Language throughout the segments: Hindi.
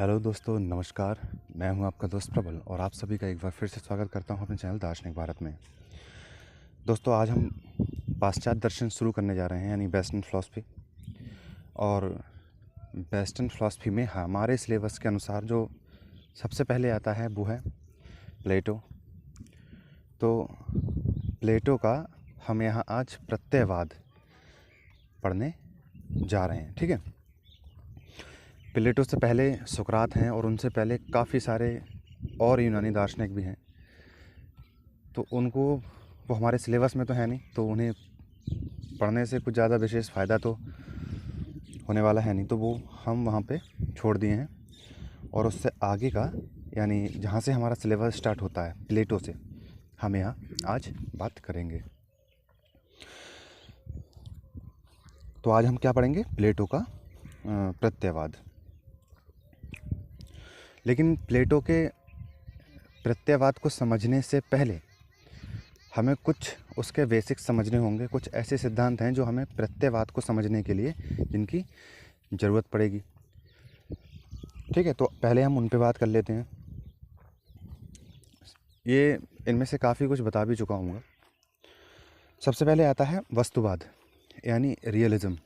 हेलो दोस्तों, नमस्कार। मैं हूं आपका दोस्त प्रबल और आप सभी का एक बार फिर से स्वागत करता हूं अपने चैनल दार्शनिक भारत में। दोस्तों, आज हम पाश्चात्य दर्शन शुरू करने जा रहे हैं, यानी वेस्टर्न फिलॉसफी। और वेस्टर्न फिलॉसफी में हमारे सिलेबस के अनुसार जो सबसे पहले आता है वो है प्लेटो। तो प्लेटो का हम यहाँ आज प्रत्ययवाद पढ़ने जा रहे हैं, ठीक है। प्लेटो से पहले सुकरात हैं और उनसे पहले काफ़ी सारे और यूनानी दार्शनिक भी हैं। तो उनको वो हमारे सिलेबस में तो है नहीं, तो उन्हें पढ़ने से कुछ ज़्यादा विशेष फ़ायदा तो होने वाला है नहीं, तो वो हम वहाँ पे छोड़ दिए हैं। और उससे आगे का, यानी जहाँ से हमारा सिलेबस स्टार्ट होता है प्लेटो से, हम यहाँ आज बात करेंगे। तो आज हम क्या पढ़ेंगे? प्लेटो का प्रत्ययवाद। लेकिन प्लेटो के प्रत्ययवाद को समझने से पहले हमें कुछ उसके बेसिक समझने होंगे। कुछ ऐसे सिद्धांत हैं जो हमें प्रत्ययवाद को समझने के लिए जिनकी ज़रूरत पड़ेगी, ठीक है। तो पहले हम उन पे बात कर लेते हैं। ये इनमें से काफ़ी कुछ बता भी चुका हूँ। सबसे पहले आता है वस्तुवाद, यानी रियलिज्म।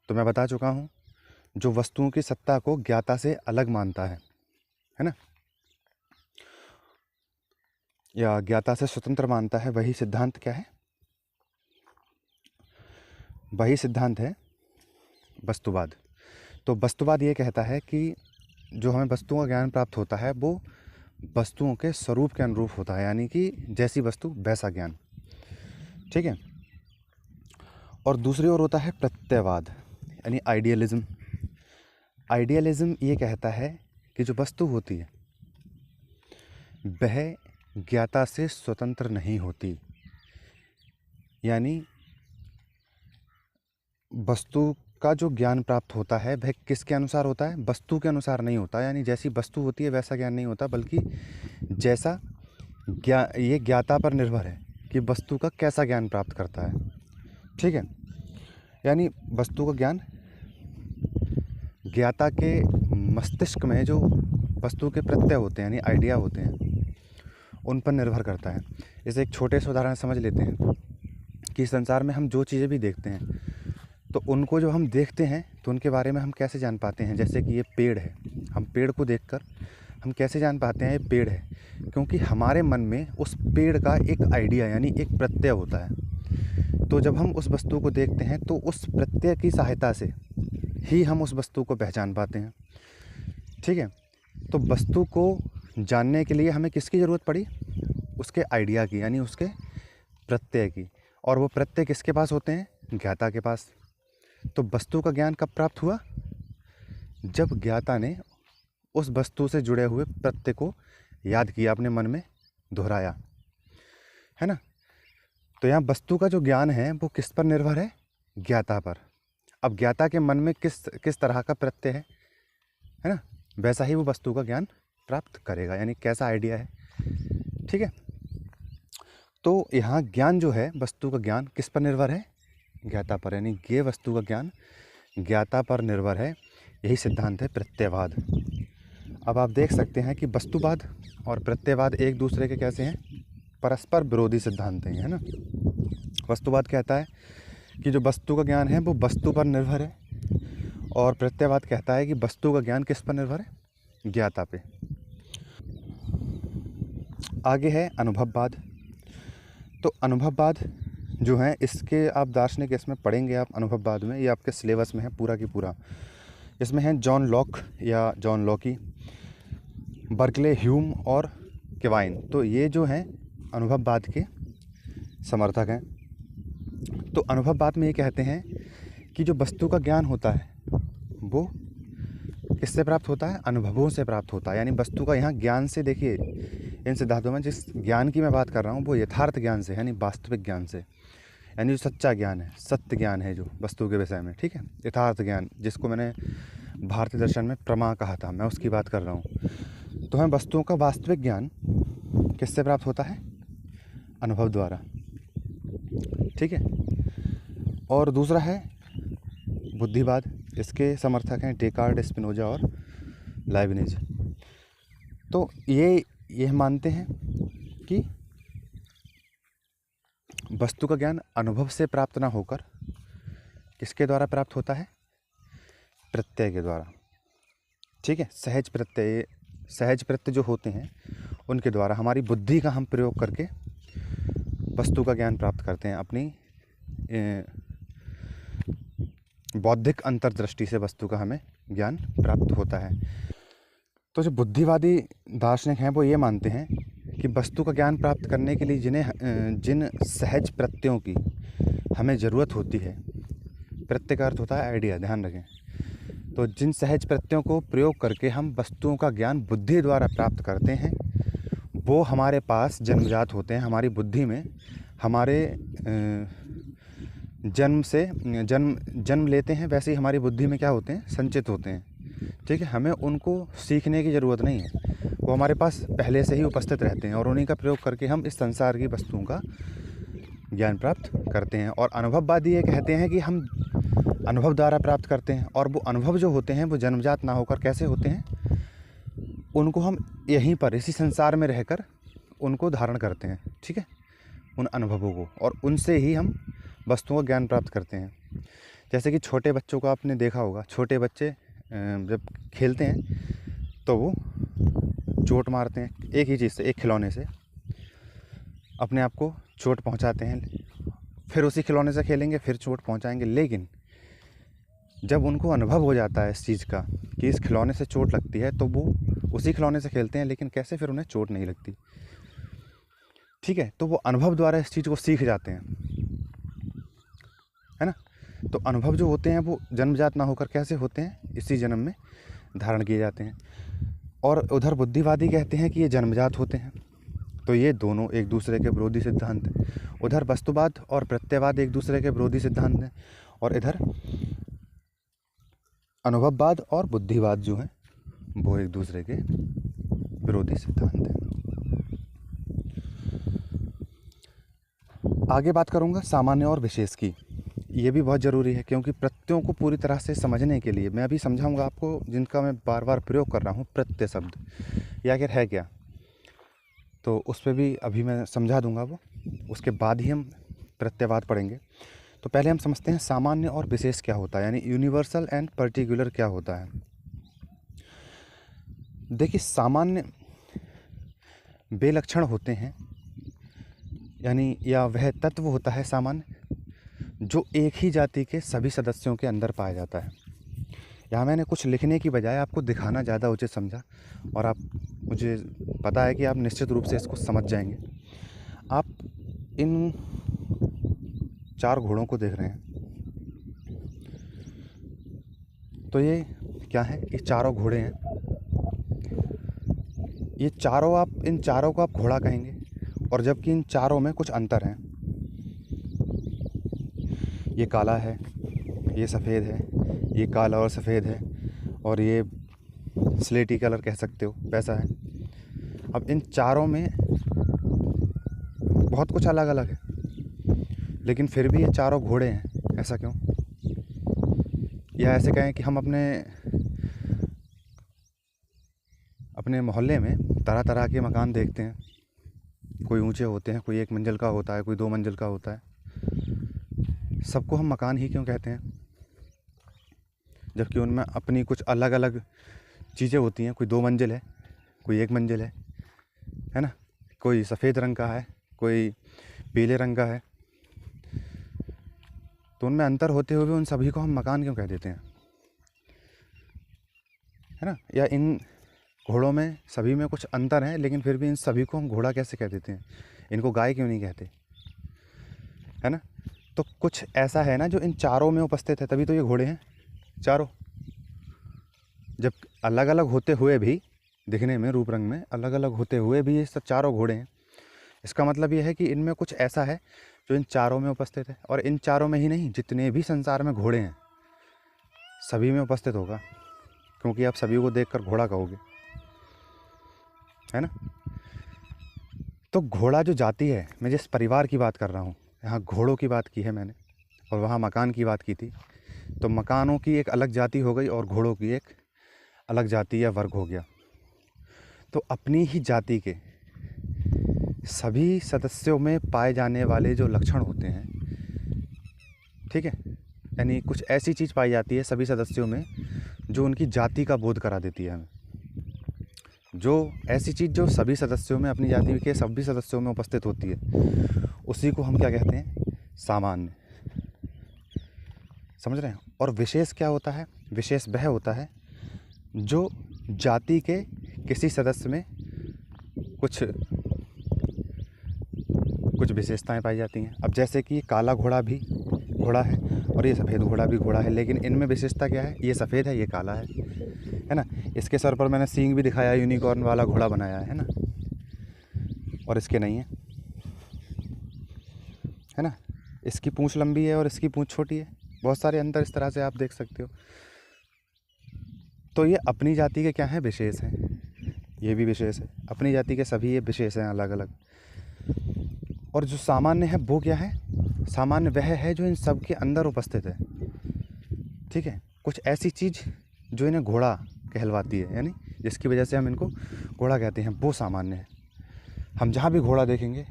तो मैं बता चुका हूँ, जो वस्तुओं की सत्ता को ज्ञाता से अलग मानता है ना, या ज्ञाता से स्वतंत्र मानता है, वही सिद्धांत क्या है? वही सिद्धांत है वस्तुवाद। तो वस्तुवाद ये कहता है कि जो हमें वस्तुओं का ज्ञान प्राप्त होता है वो वस्तुओं के स्वरूप के अनुरूप होता है, यानी कि जैसी वस्तु वैसा ज्ञान, ठीक है। और दूसरी ओर होता है प्रत्ययवाद, यानी आइडियलिज्म। आइडियलिज्म ये कहता है कि जो वस्तु होती है वह ज्ञाता से स्वतंत्र नहीं होती, यानी वस्तु का जो ज्ञान प्राप्त होता है वह किसके अनुसार होता है? वस्तु के अनुसार नहीं होता, यानी जैसी वस्तु होती है वैसा ज्ञान नहीं होता, बल्कि जैसा ये ज्ञाता पर निर्भर है कि वस्तु का कैसा ज्ञान प्राप्त करता है, ठीक है। यानी वस्तु का ज्ञान ज्ञाता के मस्तिष्क में जो वस्तु के प्रत्यय होते हैं, यानी आइडिया होते हैं, उन पर निर्भर करता है। इसे एक छोटे से उदाहरण समझ लेते हैं कि संसार में हम जो चीज़ें भी देखते हैं, तो उनको जो हम देखते हैं तो उनके बारे में हम कैसे जान पाते हैं? जैसे कि ये पेड़ है, हम पेड़ को देखकर हम कैसे जान पाते हैं ये पेड़ है? क्योंकि हमारे मन में उस पेड़ का एक आइडिया, यानी एक प्रत्यय होता है। तो जब हम उस वस्तु को देखते हैं तो उस प्रत्यय की सहायता से ही हम उस वस्तु को पहचान पाते हैं, ठीक है। तो वस्तु को जानने के लिए हमें किसकी ज़रूरत पड़ी? उसके आइडिया की, यानी उसके प्रत्यय की। और वो प्रत्यय किसके पास होते हैं? ज्ञाता के पास। तो वस्तु का ज्ञान कब प्राप्त हुआ? जब ज्ञाता ने उस वस्तु से जुड़े हुए प्रत्यय को याद किया, अपने मन में दोहराया, है ना। तो यहाँ वस्तु का जो ज्ञान है वो किस पर निर्भर है? ज्ञाता पर। अब ज्ञाता के मन में किस तरह का प्रत्यय है ना, वैसा ही वो वस्तु का ज्ञान प्राप्त करेगा, यानी कैसा आइडिया है, ठीक है। तो यहाँ ज्ञान जो है, वस्तु का ज्ञान किस पर निर्भर है? ज्ञाता पर, यानी ये वस्तु का ज्ञान ज्ञाता पर निर्भर है। यही सिद्धांत है प्रत्ययवाद। अब आप देख सकते हैं कि वस्तुवाद और प्रत्ययवाद एक दूसरे के कैसे हैं? परस्पर विरोधी सिद्धांत हैं, है ना। वस्तुवाद कहता है कि जो वस्तु का ज्ञान है वो वस्तु पर निर्भर है, और प्रत्ययवाद कहता है कि वस्तु का ज्ञान किस पर निर्भर है? ज्ञाता पे। आगे है अनुभववाद। तो अनुभववाद जो है, इसके आप दार्शनिक इसमें पढ़ेंगे, आप अनुभववाद में, ये आपके सिलेबस में है पूरा की पूरा। इसमें है जॉन लॉक या जॉन लॉकी, बर्कले, ह्यूम और क्वाइन। तो ये जो हैं अनुभववाद के समर्थक हैं। तो अनुभववाद में ये कहते हैं कि जो वस्तु का ज्ञान होता है वो किससे प्राप्त होता है? अनुभवों से प्राप्त होता है। यानी वस्तु का यहाँ ज्ञान से, देखिए इन सिद्धांतों में जिस ज्ञान की मैं बात कर रहा हूँ वो यथार्थ ज्ञान से, यानी वास्तविक ज्ञान से, यानी जो सच्चा ज्ञान है, सत्य ज्ञान है जो वस्तु के विषय में, ठीक है। यथार्थ ज्ञान, जिसको मैंने भारतीय दर्शन में प्रमा कहा था, मैं उसकी बात कर रहा हूँ। तो हमें वस्तुओं का वास्तविक ज्ञान किससे प्राप्त होता है? अनुभव द्वारा, ठीक है। और दूसरा है बुद्धिवाद। इसके समर्थक हैं डेकार्ट, स्पिनोजा और लाइबनिज। तो ये मानते हैं कि वस्तु का ज्ञान अनुभव से प्राप्त ना होकर किसके द्वारा प्राप्त होता है? प्रत्यय के द्वारा। ठीक है, सहज प्रत्यय जो होते हैं उनके द्वारा हमारी बुद्धि का हम प्रयोग करके वस्तु का ज्ञान प्राप्त करते हैं। अपनी बौद्धिक अंतर्दृष्टि से वस्तु का हमें ज्ञान प्राप्त होता है। तो जो बुद्धिवादी दार्शनिक हैं वो ये मानते हैं कि वस्तु का ज्ञान प्राप्त करने के लिए जिन सहज प्रत्ययों की हमें ज़रूरत होती है, प्रत्यय का अर्थ होता है आइडिया, ध्यान रखें। तो जिन सहज प्रत्ययों को प्रयोग करके हम वस्तुओं का ज्ञान बुद्धि द्वारा प्राप्त करते हैं वो हमारे पास जन्मजात होते हैं। हमारी बुद्धि में हमारे जन्म लेते हैं, वैसे ही हमारी बुद्धि में क्या होते हैं? संचित होते हैं। ठीक है, हमें उनको सीखने की ज़रूरत नहीं है, वो हमारे पास पहले से ही उपस्थित रहते हैं और उन्हीं का प्रयोग करके हम इस संसार की वस्तुओं का ज्ञान प्राप्त करते हैं। और अनुभववादी ये कहते हैं कि हम अनुभव द्वारा प्राप्त करते हैं, और वो अनुभव जो होते हैं वो जन्मजात ना होकर कैसे होते हैं? उनको हम यहीं पर इसी संसार में रहकर उनको धारण करते हैं। ठीक है, उन अनुभवों को, और उनसे ही हम वस्तुओं का ज्ञान प्राप्त करते हैं। जैसे कि छोटे बच्चों को आपने देखा होगा, छोटे बच्चे जब खेलते हैं तो वो चोट मारते हैं एक ही चीज़ से, एक खिलौने से अपने आप को चोट पहुंचाते हैं, फिर उसी खिलौने से खेलेंगे, फिर चोट पहुंचाएंगे। लेकिन जब उनको अनुभव हो जाता है इस चीज़ का कि इस खिलौने से चोट लगती है, तो वो उसी खिलौने से खेलते हैं, लेकिन कैसे? फिर उन्हें चोट नहीं लगती। ठीक है, तो वो अनुभव द्वारा इस चीज़ को सीख जाते हैं, है ना। तो अनुभव जो होते हैं वो जन्मजात ना होकर कैसे होते हैं? इसी जन्म में धारण किए जाते हैं। और उधर बुद्धिवादी कहते हैं कि ये जन्मजात होते हैं। तो ये दोनों एक दूसरे के विरोधी सिद्धांत हैं। उधर वस्तुवाद और प्रत्ययवाद एक दूसरे के विरोधी सिद्धांत हैं, और इधर अनुभववाद और बुद्धिवाद जो हैं वो एक दूसरे के विरोधी सिद्धांत हैं। आगे बात करूंगा सामान्य और विशेष की। ये भी बहुत ज़रूरी है, क्योंकि प्रत्ययों को पूरी तरह से समझने के लिए मैं अभी समझाऊंगा आपको, जिनका मैं बार बार प्रयोग कर रहा हूँ, प्रत्यय शब्द ये आखिर है क्या, तो उस पर भी अभी मैं समझा दूंगा वो। उसके बाद ही हम प्रत्ययवाद पढ़ेंगे। तो पहले हम समझते हैं सामान्य और विशेष क्या होता है, यानी यूनिवर्सल एंड पर्टिकुलर क्या होता है। देखिए, सामान्य वे लक्षण होते हैं, यानी या वह तत्व होता है सामान्य जो एक ही जाति के सभी सदस्यों के अंदर पाया जाता है। यहाँ मैंने कुछ लिखने की बजाय आपको दिखाना ज़्यादा उचित समझा, और आप मुझे पता है कि आप निश्चित रूप से इसको समझ जाएंगे। आप इन 4 घोड़ों को देख रहे हैं, तो ये क्या है? ये चारों घोड़े हैं। ये चारों, आप इन चारों को आप घोड़ा कहेंगे, और जबकि इन चारों में कुछ अंतर हैं। ये काला है, ये सफ़ेद है, ये काला और सफ़ेद है, और ये स्लेटी कलर कह सकते हो, वैसा है। अब इन चारों में बहुत कुछ अलग अलग है, लेकिन फिर भी ये चारों घोड़े हैं। ऐसा क्यों? या ऐसे कहें कि हम अपने मोहल्ले में तरह तरह के मकान देखते हैं। कोई ऊंचे होते हैं, कोई 1 मंजिल का होता है, कोई 2 मंजिल का होता है। सबको हम मकान ही क्यों कहते हैं, जबकि उनमें अपनी कुछ अलग अलग चीज़ें होती हैं। कोई 2 मंजिल है, कोई 1 मंजिल है ना। कोई सफ़ेद रंग का है, कोई पीले रंग का है। तो उनमें अंतर होते हुए भी उन सभी को हम मकान क्यों कह देते हैं, है ना। या इन घोड़ों में सभी में कुछ अंतर है, लेकिन फिर भी इन सभी को हम घोड़ा कैसे कह देते हैं? इनको गाय क्यों नहीं कहते, है ना। तो कुछ ऐसा है ना जो इन चारों में उपस्थित है, तभी तो ये घोड़े हैं चारों। जब अलग अलग होते हुए भी, दिखने में रूप रंग में अलग अलग होते हुए भी ये सब चारों घोड़े हैं। इसका मतलब ये है कि इनमें कुछ ऐसा है जो इन चारों में उपस्थित है। और इन चारों में ही नहीं, जितने भी संसार में घोड़े हैं सभी में उपस्थित होगा, क्योंकि आप सभी को देखकर घोड़ा कहोगे, है ना। तो घोड़ा जो जाति है, मैं जिस परिवार की बात कर रहा हूँ, यहाँ घोड़ों की बात की है मैंने, और वहाँ मकान की बात की थी। तो मकानों की एक अलग जाति हो गई और घोड़ों की एक अलग जाति या वर्ग हो गया। तो अपनी ही जाति के सभी सदस्यों में पाए जाने वाले जो लक्षण होते हैं, ठीक है, यानी कुछ ऐसी चीज़ पाई जाती है सभी सदस्यों में जो उनकी जाति का बोध करा देती है हमें। जो ऐसी चीज़ जो सभी सदस्यों में, अपनी जाति के सभी सदस्यों में उपस्थित होती है, उसी को हम क्या कहते हैं? सामान्य। समझ रहे हैं? और विशेष क्या होता है? विशेष वह होता है जो जाति के किसी सदस्य में कुछ विशेषताएं पाई जाती हैं। अब जैसे कि काला घोड़ा भी घोड़ा है और ये सफ़ेद घोड़ा भी घोड़ा है, लेकिन इनमें विशेषता क्या है? ये सफ़ेद है, ये काला है ना। इसके सर पर मैंने सींग भी दिखाया, यूनिकॉर्न वाला घोड़ा बनाया है ना, और इसके नहीं है ना। इसकी पूंछ लंबी है और इसकी पूंछ छोटी है। बहुत सारे अंतर इस तरह से आप देख सकते हो। तो ये अपनी जाति के क्या हैं? विशेष हैं। ये भी विशेष है, अपनी जाति के सभी ये विशेष हैं अलग अलग। और जो सामान्य है वो क्या है? सामान्य वह है जो इन सब के अंदर उपस्थित है, ठीक है। कुछ ऐसी चीज़ जो इन्हें घोड़ा कहलवाती है, यानी जिसकी वजह से हम इनको घोड़ा कहते हैं, वो सामान्य है। हम जहाँ भी घोड़ा देखेंगे,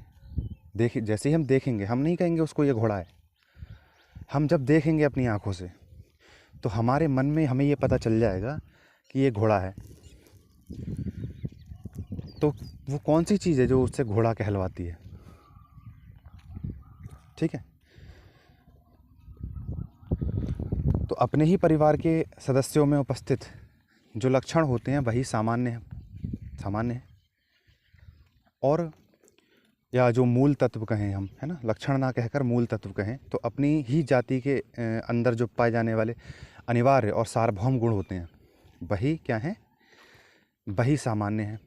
जैसे ही हम देखेंगे, हम नहीं कहेंगे उसको ये घोड़ा है। हम जब देखेंगे अपनी आँखों से तो हमारे मन में हमें ये पता चल जाएगा कि ये घोड़ा है। तो वो कौन सी चीज़ है जो उससे घोड़ा कहलवाती है? ठीक है। तो अपने ही परिवार के सदस्यों में उपस्थित जो लक्षण होते हैं वही सामान्य है। और या जो मूल तत्व कहें हम, है ना, लक्षण ना कहकर मूल तत्व कहें, तो अपनी ही जाति के अंदर जो पाए जाने वाले अनिवार्य और सार्वभौम गुण होते हैं वही क्या हैं? वही सामान्य है।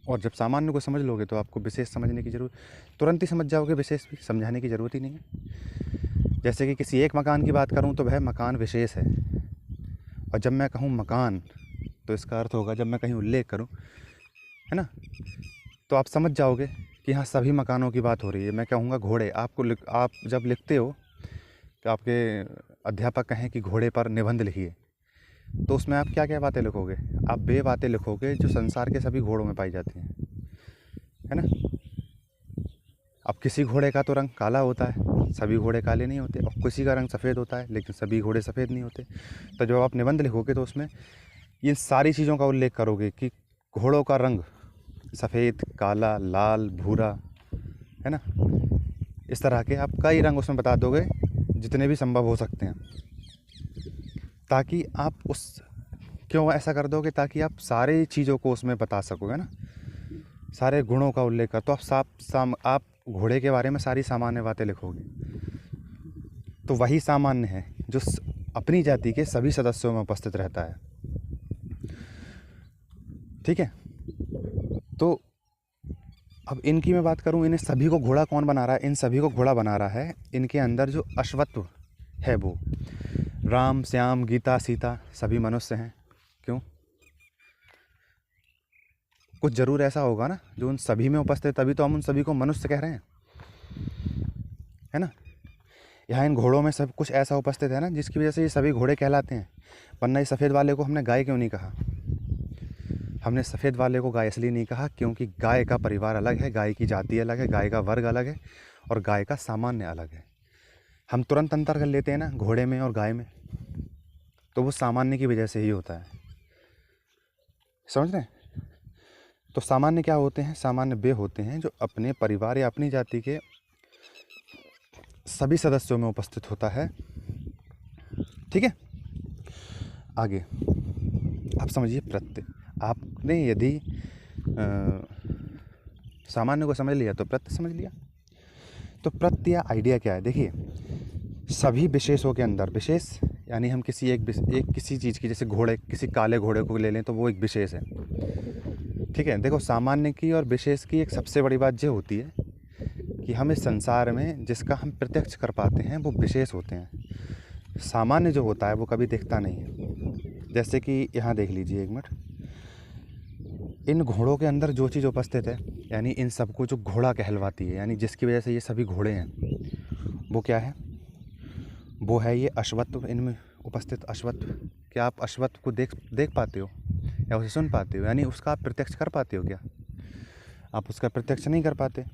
और जब सामान्य को समझ लोगे तो आपको विशेष समझने की जरूरत, तुरंत ही समझ जाओगे, विशेष भी समझाने की ज़रूरत ही नहीं है। जैसे कि किसी एक मकान की बात करूं तो वह मकान विशेष है, और जब मैं कहूं मकान तो इसका अर्थ होगा, जब मैं कहीं उल्लेख करूं, है ना, तो आप समझ जाओगे कि हाँ सभी मकानों की बात हो रही है। मैं कहूँगा घोड़े, आप जब लिखते हो तो आपके अध्यापक कहें कि घोड़े पर निबंध लिखिए, तो उसमें आप क्या क्या बातें लिखोगे? आप वे बातें लिखोगे जो संसार के सभी घोड़ों में पाई जाती हैं, है ना। अब किसी घोड़े का तो रंग काला होता है, सभी घोड़े काले नहीं होते, और किसी का रंग सफ़ेद होता है, लेकिन सभी घोड़े सफ़ेद नहीं होते। तो जब आप निबंध लिखोगे तो उसमें इन सारी चीज़ों का उल्लेख करोगे कि घोड़ों का रंग सफ़ेद, काला, लाल, भूरा, है ना। इस तरह के आप कई रंग उसमें बता दोगे जितने भी संभव हो सकते हैं, ताकि आप क्यों ऐसा कर दोगे? ताकि आप सारी चीज़ों को उसमें बता सकोगे ना, सारे गुणों का उल्लेख कर, तो आप घोड़े के बारे में सारी सामान्य बातें लिखोगे। तो वही सामान्य है जो अपनी जाति के सभी सदस्यों में उपस्थित रहता है, ठीक है। तो अब इनकी मैं बात करूं, इन्हें सभी को घोड़ा कौन बना रहा है? इन सभी को घोड़ा बना रहा है इनके अंदर जो अश्वत्व है, वो राम, श्याम, गीता, सीता सभी मनुष्य हैं। क्यों? कुछ ज़रूर ऐसा होगा ना जो उन सभी में उपस्थित, तभी तो हम उन सभी को मनुष्य कह रहे हैं, है ना। यहाँ इन घोड़ों में सब कुछ ऐसा उपस्थित है ना जिसकी वजह से ये सभी घोड़े कहलाते हैं। वरना इस सफ़ेद वाले को हमने गाय क्यों नहीं कहा? हमने सफ़ेद वाले को गाय इसलिए नहीं कहा क्योंकि गाय का परिवार अलग है, गाय की जाति अलग है, गाय का वर्ग अलग है, और गाय का सामान्य अलग है। हम तुरंत अंतर कर लेते हैं ना घोड़े में और गाय में, तो वो सामान्य की वजह से ही होता है। समझ रहे हैं? तो सामान्य क्या होते हैं? सामान्य वे होते हैं जो अपने परिवार या अपनी जाति के सभी सदस्यों में उपस्थित होता है, ठीक है। आगे आप समझिए प्रत्यय। आपने यदि सामान्य को समझ लिया तो प्रत्यय समझ लिया। तो प्रत्यय या आइडिया क्या है? देखिए, सभी विशेषों के अंदर, विशेष यानी हम किसी चीज़ की, जैसे घोड़े, किसी काले घोड़े को ले लें तो वो एक विशेष है, ठीक है। देखो, सामान्य की और विशेष की एक सबसे बड़ी बात ये होती है कि हम इस संसार में जिसका हम प्रत्यक्ष कर पाते हैं वो विशेष होते हैं। सामान्य जो होता है वो कभी दिखता नहीं है। जैसे कि यहाँ देख लीजिए, एक मिनट, इन घोड़ों के अंदर जो चीज़ उपस्थित है, यानी इन सबको जो घोड़ा कहलवाती है, यानी जिसकी वजह से ये सभी घोड़े हैं, वो क्या है? वो है ये अश्वत्व। इनमें उपस्थित अश्वत्व क्या क्या आप अश्वत्थ को देख पाते हो या उसे सुन पाते हो? यानी उसका आप प्रत्यक्ष कर पाते हो क्या? आप उसका प्रत्यक्ष नहीं कर पाते।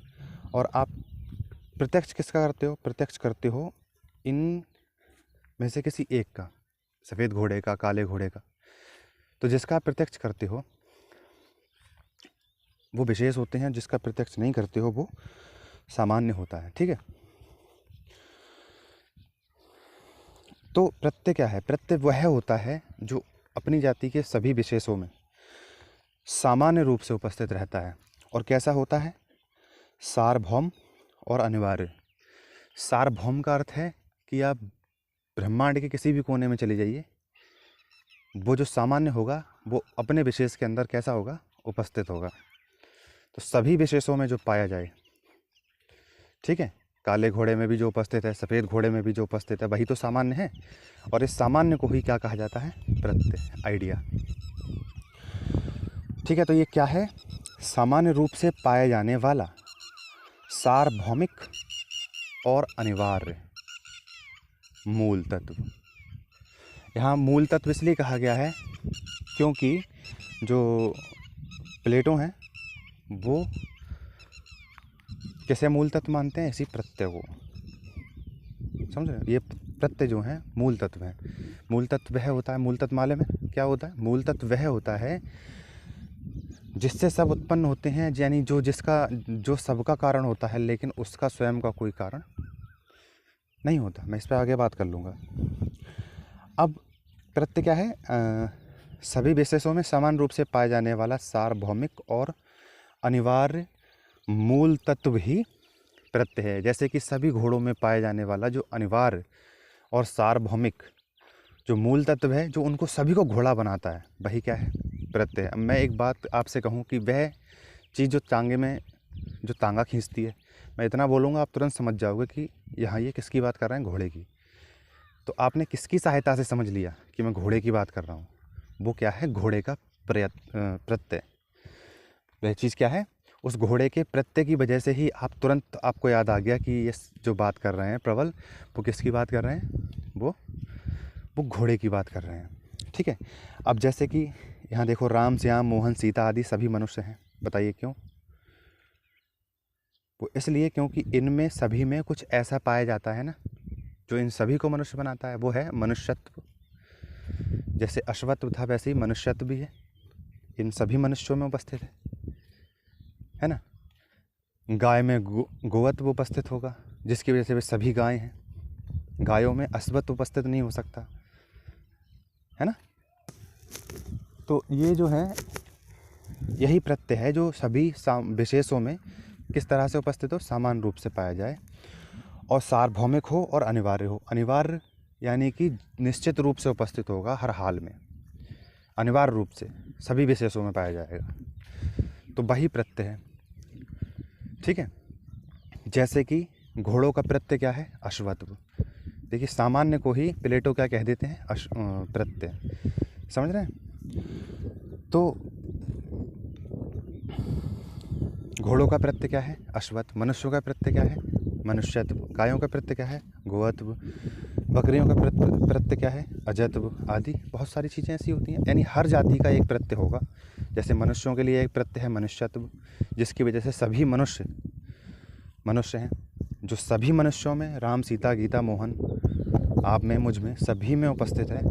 और आप प्रत्यक्ष किसका करते हो? प्रत्यक्ष करते हो इन में से किसी एक का, सफ़ेद घोड़े का, काले घोड़े का। तो जिसका आप प्रत्यक्ष करते हो वो विशेष होते हैं, जिसका प्रत्यक्ष नहीं करते हो वो सामान्य होता है। ठीक है। तो प्रत्यय क्या है? प्रत्यय वह होता है जो अपनी जाति के सभी विशेषों में सामान्य रूप से उपस्थित रहता है। और कैसा होता है? सार्वभौम और अनिवार्य। सार्वभौम का अर्थ है कि आप ब्रह्मांड के किसी भी कोने में चले जाइए, वो जो सामान्य होगा वो अपने विशेष के अंदर कैसा होगा? उपस्थित होगा। तो सभी विशेषों में जो पाया जाए, ठीक है, काले घोड़े में भी जो उपस्थित है, सफ़ेद घोड़े में भी जो उपस्थित है, वही तो सामान्य है। और इस सामान्य को ही क्या कहा जाता है? प्रत्यय, आइडिया। ठीक है। तो ये क्या है? सामान्य रूप से पाया जाने वाला, सार्वभौमिक और अनिवार्य मूल तत्व। यहाँ मूल तत्व इसलिए कहा गया है क्योंकि जो प्लेटो हैं वो कैसे मूल तत्व मानते हैं? इसी प्रत्यय को। समझ रहे हैं? ये प्रत्यय जो हैं मूल तत्व हैं। मूल तत्व वह होता है, मूल तत्व मालूम है क्या होता है? मूल तत्व वह होता है जिससे सब उत्पन्न होते हैं, यानी जो सबका कारण होता है, लेकिन उसका स्वयं का कोई कारण नहीं होता। मैं इस पर आगे बात कर लूँगा। अब प्रत्यय क्या है? सभी विशेषों में समान रूप से पाए जाने वाला सार्वभौमिक और अनिवार्य मूल तत्व ही प्रत्यय है। जैसे कि सभी घोड़ों में पाए जाने वाला जो अनिवार्य और सार्वभौमिक जो मूल तत्व है, जो उनको सभी को घोड़ा बनाता है, वही क्या है? प्रत्यय। अब मैं एक बात आपसे कहूँ कि वह चीज़ जो टांगे में जो तांगा खींचती है, मैं इतना बोलूँगा आप तुरंत समझ जाओगे कि यहाँ ये किसकी बात कर रहे हैं? घोड़े की। तो आपने किसकी सहायता से समझ लिया कि मैं घोड़े की बात कर रहा हूँ? वो क्या है? घोड़े का प्रत्यय। वह चीज़ क्या है? उस घोड़े के प्रत्यय की वजह से ही तुरंत आपको याद आ गया कि ये जो बात कर रहे हैं प्रबल, वो किसकी बात कर रहे हैं? वो घोड़े की बात कर रहे हैं। ठीक है। अब जैसे कि यहाँ देखो, राम, श्याम, मोहन, सीता आदि सभी मनुष्य हैं। बताइए क्यों? वो इसलिए क्योंकि इनमें सभी में कुछ ऐसा पाया जाता है ना जो इन सभी को मनुष्य बनाता है, वो है मनुष्यत्व। जैसे अश्वत्व था वैसे ही मनुष्यत्व भी है, इन सभी मनुष्यों में उपस्थित है ना। गाय में गोवत्व उपस्थित होगा, जिसकी वजह से वे सभी गायें हैं। गायों में अश्वत्व उपस्थित नहीं हो सकता, है ना। तो ये जो है यही प्रत्यय है जो सभी विशेषों में किस तरह से उपस्थित हो? समान रूप से पाया जाए और सार्वभौमिक हो और अनिवार्य हो। अनिवार्य यानी कि निश्चित रूप से उपस्थित होगा हर हाल में, अनिवार्य रूप से सभी विशेषों में पाया जाएगा, तो वही प्रत्यय है। ठीक है। जैसे कि घोड़ों का प्रत्यय क्या है? अश्वत्व। देखिए, सामान्य को ही प्लेटो क्या कह देते हैं? प्रत्यय। समझ रहे हैं? तो घोड़ों का प्रत्यय क्या है? अश्वत्व। मनुष्यों का प्रत्यय क्या है? मनुष्यत्व। गायों का प्रत्यय क्या है? गोवत्व। बकरियों का प्रत्यय क्या है? अजत्व। आदि बहुत सारी चीज़ें ऐसी होती हैं, यानी हर जाति का एक प्रत्यय होगा। जैसे मनुष्यों के लिए एक प्रत्यय है मनुष्यत्व, जिसकी वजह से सभी मनुष्य हैं। जो सभी मनुष्यों में, राम, सीता, गीता, मोहन, आप में, मुझ में, सभी में उपस्थित है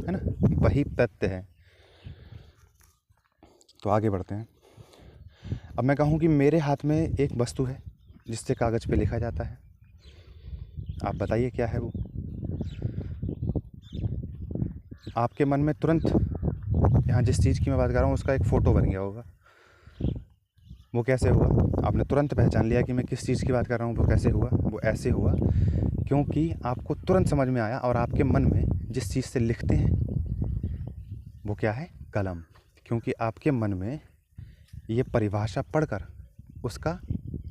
ना, वही प्रत्यय है। तो आगे बढ़ते हैं। अब मैं कहूँ कि मेरे हाथ में एक वस्तु है जिससे कागज़ पे लिखा जाता है। आप बताइए क्या है वो? आपके मन में तुरंत यहाँ जिस चीज़ की मैं बात कर रहा हूँ उसका एक फ़ोटो बन गया होगा। वो कैसे हुआ? आपने तुरंत पहचान लिया कि मैं किस चीज़ की बात कर रहा हूँ। वो कैसे हुआ? वो ऐसे हुआ क्योंकि आपको तुरंत समझ में आया, और आपके मन में जिस चीज़ से लिखते हैं वो क्या है? कलम। क्योंकि आपके मन में ये परिभाषा पढ़कर उसका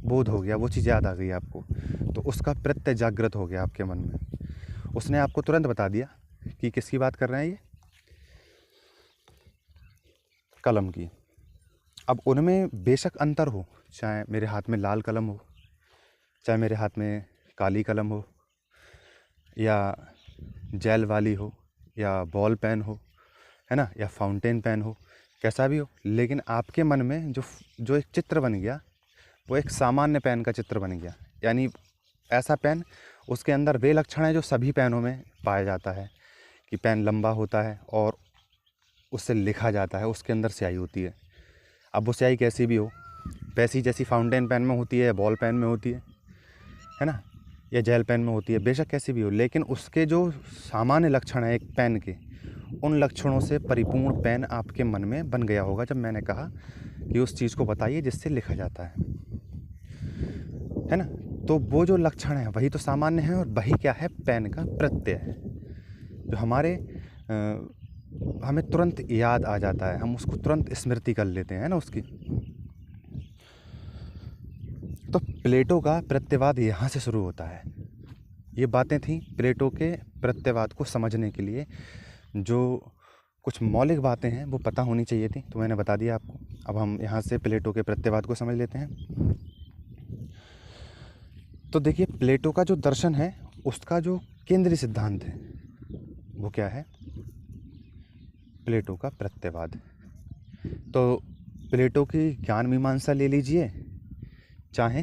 बोध हो गया, वो चीज़ याद आ गई आपको, तो उसका प्रत्यय जागृत हो गया आपके मन में। उसने आपको तुरंत बता दिया कि किसकी बात कर रहे हैं? ये कलम की। अब उनमें बेशक अंतर हो, चाहे मेरे हाथ में लाल कलम हो, चाहे मेरे हाथ में काली कलम हो, या जेल वाली हो, या बॉल पेन हो, है ना, या फाउंटेन पेन हो, कैसा भी हो, लेकिन आपके मन में जो एक चित्र बन गया वो एक सामान्य पेन का चित्र बन गया। यानी ऐसा पेन, उसके अंदर वे लक्षण हैं जो सभी पेनों में पाया जाता है कि पेन लंबा होता है और उससे लिखा जाता है, उसके अंदर स्याही होती है। अब वो स्याही कैसी भी हो, वैसी जैसी फाउंटेन पेन में होती है, बॉल पेन में होती है ना, या जेल पेन में होती है, बेशक कैसी भी हो, लेकिन उसके जो सामान्य लक्षण है एक पेन के, उन लक्षणों से परिपूर्ण पेन आपके मन में बन गया होगा जब मैंने कहा कि उस चीज़ को बताइए जिससे लिखा जाता है ना। तो वो जो लक्षण है वही तो सामान्य है, और वही क्या है, पेन का प्रत्यय है, जो हमें तुरंत याद आ जाता है, हम उसको तुरंत स्मृति कर लेते हैं ना उसकी। तो प्लेटो का प्रत्ययवाद यहाँ से शुरू होता है। ये बातें थी प्लेटो के प्रत्ययवाद को समझने के लिए, जो कुछ मौलिक बातें हैं वो पता होनी चाहिए थी, तो मैंने बता दिया आपको। अब हम यहाँ से प्लेटो के प्रत्ययवाद को समझ लेते हैं। तो देखिए, प्लेटो का जो दर्शन है उसका जो केंद्रीय सिद्धांत है वो क्या है, प्लेटो का प्रत्ययवाद। तो प्लेटो की ज्ञान मीमांसा ले लीजिए, चाहे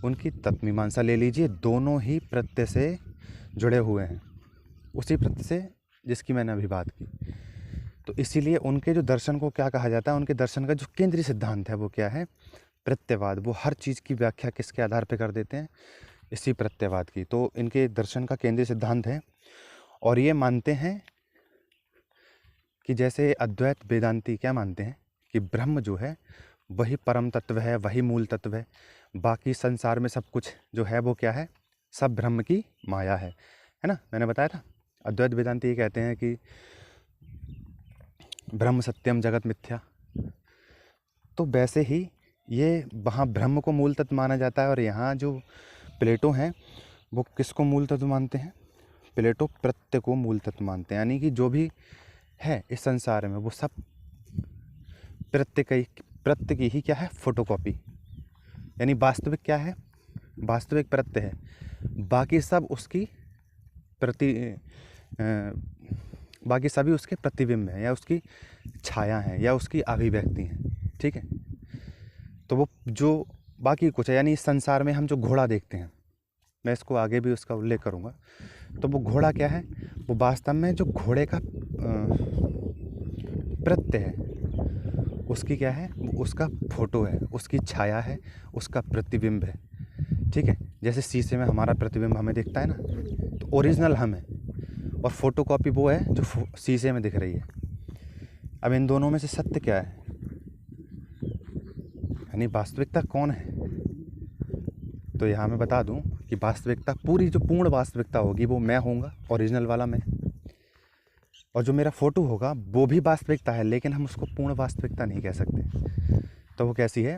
उनकी तत्व मीमांसा ले लीजिए, दोनों ही प्रत्यय से जुड़े हुए हैं, उसी प्रत्यय से जिसकी मैंने अभी बात की। तो इसीलिए उनके जो दर्शन को क्या कहा जाता है, उनके दर्शन का जो केंद्रीय सिद्धांत है वो क्या है, प्रत्ययवाद। वो हर चीज़ की व्याख्या किसके आधार पर कर देते हैं, इसी प्रत्ययवाद की। तो इनके दर्शन का केंद्रीय सिद्धांत है, और ये मानते हैं कि जैसे अद्वैत वेदांती क्या मानते हैं कि ब्रह्म जो है वही परम तत्व है, वही मूल तत्व है, बाकी संसार में सब कुछ जो है वो क्या है, सब ब्रह्म की माया है ना। मैंने बताया था अद्वैत वेदांती ये कहते हैं कि ब्रह्म सत्यम जगत मिथ्या। तो वैसे ही ये वहाँ ब्रह्म को मूल तत्व माना जाता है, और यहाँ जो प्लेटो हैं वो किसको मूल तत्व मानते हैं, प्लेटो प्रत्यय को मूल तत्व मानते हैं। यानी कि जो भी है इस संसार में वो सब प्रत्यय की ही क्या है, फोटोकॉपी। यानी वास्तविक क्या है, वास्तविक प्रत्यय है, बाकी सब उसकी बाकी सभी उसके प्रतिबिंब हैं, या उसकी छाया हैं, या उसकी अभिव्यक्ति हैं। ठीक है, तो वो जो बाकी कुछ है, यानी इस संसार में हम जो घोड़ा देखते हैं, मैं इसको आगे भी उसका उल्लेख करूँगा, तो वो घोड़ा क्या है, वो वास्तव में जो घोड़े का प्रत्यय है उसकी क्या है, वो उसका फोटो है, उसकी छाया है, उसका प्रतिबिंब है। ठीक है, जैसे शीशे में हमारा प्रतिबिंब हमें दिखता है ना, तो ओरिजिनल हम है, और फोटोकॉपी वो है जो शीशे में दिख रही है। अब इन दोनों में से सत्य क्या है, यानी वास्तविकता कौन है। तो यहाँ मैं बता दूँ कि वास्तविकता, पूरी जो पूर्ण वास्तविकता होगी वो मैं होऊंगा, ओरिजिनल वाला मैं, और जो मेरा फ़ोटो होगा वो भी वास्तविकता है, लेकिन हम उसको पूर्ण वास्तविकता नहीं कह सकते। तो वो कैसी है,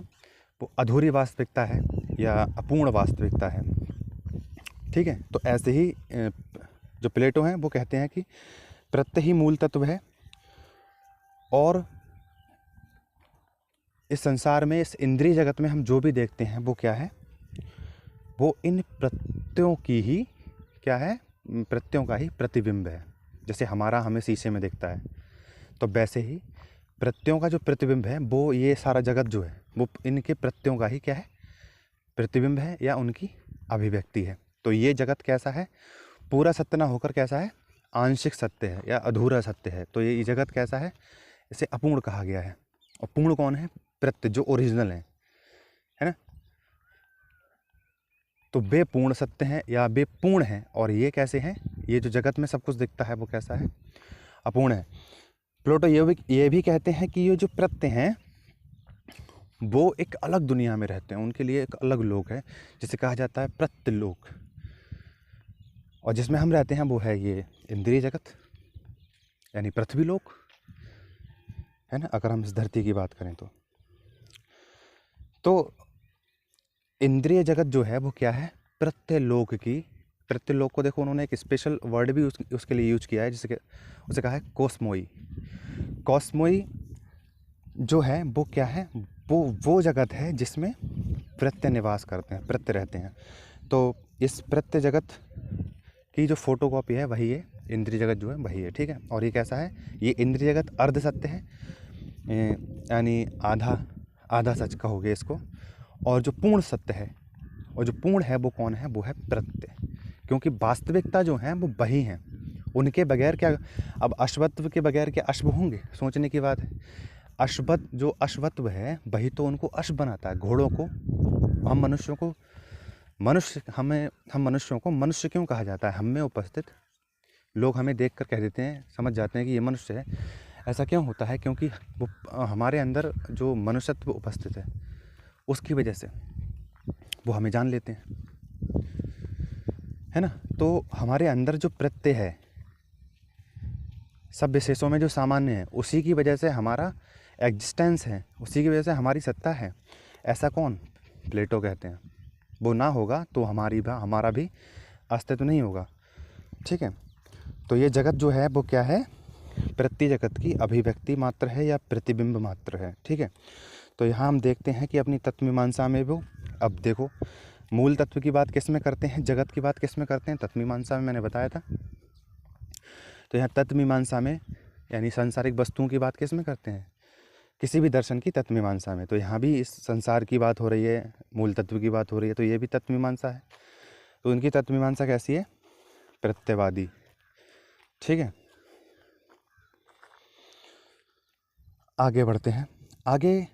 वो अधूरी वास्तविकता है या अपूर्ण वास्तविकता है। ठीक है, तो ऐसे ही जो प्लेटो हैं वो कहते हैं कि प्रत्यय ही मूल तत्व है, और इस संसार में, इस इंद्रिय जगत में हम जो भी देखते हैं वो क्या है, वो इन प्रत्ययों की ही क्या है, प्रत्ययों का ही प्रतिबिंब है। जैसे हमारा हमें शीशे में दिखता है, तो वैसे ही प्रत्ययों का जो प्रतिबिंब है वो ये सारा जगत जो है वो इनके प्रत्ययों का ही क्या है, प्रतिबिंब है, या उनकी अभिव्यक्ति है। तो ये जगत कैसा है, पूरा सत्य ना होकर कैसा है, आंशिक सत्य है या अधूरा सत्य है। तो ये जगत कैसा है, इसे अपूर्ण कहा गया है। और पूर्ण कौन है, प्रत्यय जो ओरिजिनल है ना। तो वे पूर्ण सत्य हैं या वे पूर्ण हैं, और ये कैसे हैं, ये जो जगत में सब कुछ दिखता है वो कैसा है, अपूर्ण है। प्लेटो ये भी कहते हैं कि ये जो प्रत्यय हैं वो एक अलग दुनिया में रहते हैं, उनके लिए एक अलग लोक है, जिसे कहा जाता है प्रत्यलोक। और जिसमें हम रहते हैं वो है ये इंद्रिय जगत, यानी पृथ्वी लोक, है ना, अगर हम इस धरती की बात करें तो इंद्रिय जगत जो है वो क्या है, प्रत्यलोक की। प्रत्यलोक को देखो, उन्होंने एक स्पेशल वर्ड भी उसके लिए यूज किया है, जिसके उसे कहा है कोस्मोई। कॉस्मोई जो है वो क्या है, वो जगत है जिसमें प्रत्यय निवास करते हैं, प्रत्यय रहते हैं। तो इस प्रत्यय जगत की जो फोटोकॉपी है वही ये इंद्रिय जगत जो है वही है, ठीक है। और ये कैसा है, ये इंद्रिय जगत अर्ध सत्य है, यानी आधा आधा सच कहोगे इसको। और जो पूर्ण सत्य है, और जो पूर्ण है वो कौन है, वो है प्रत्यय। क्योंकि वास्तविकता जो है वो वही हैं, उनके बगैर क्या, अब अश्वत्व के बगैर क्या अश्व होंगे, सोचने की बात है। जो अश्वत्व है वही तो उनको अश्व बनाता है, घोड़ों को। हम मनुष्यों को हम मनुष्यों को मनुष्य क्यों कहा जाता है, हम में उपस्थित लोग हमें देख कर कह देते हैं, समझ जाते हैं कि ये मनुष्य है। ऐसा क्यों होता है, क्योंकि वो हमारे अंदर जो मनुष्यत्व उपस्थित है उसकी वजह से वो हमें जान लेते हैं, है ना। तो हमारे अंदर जो प्रत्यय है सब विशेषों में जो सामान्य है, उसी की वजह से हमारा एग्जिस्टेंस है, उसी की वजह से हमारी सत्ता है। ऐसा कौन, प्लेटो कहते हैं। वो ना होगा तो हमारा भी अस्तित्व नहीं होगा, ठीक है। तो ये जगत जो है वो क्या है, प्रति जगत की अभिव्यक्ति मात्र है या प्रतिबिंब मात्र है, ठीक है। तो यहाँ हम देखते हैं कि अपनी तत्व मीमांसा में वो, अब देखो मूल तत्व की बात किस में करते हैं, जगत की बात किस में करते हैं, तत्व मीमांसा में, मैंने बताया था। तो यहाँ तत्व मीमांसा में यानी सांसारिक वस्तुओं की बात किस में करते हैं, किसी भी दर्शन की तत्व मीमांसा में। तो यहाँ भी इस संसार की बात हो रही है, मूल तत्व की बात हो रही है, तो ये भी तत्व मीमांसा है। तो उनकी तत्व मीमांसा कैसी है, प्रत्ययवादी, ठीक है। आगे बढ़ते हैं। आगे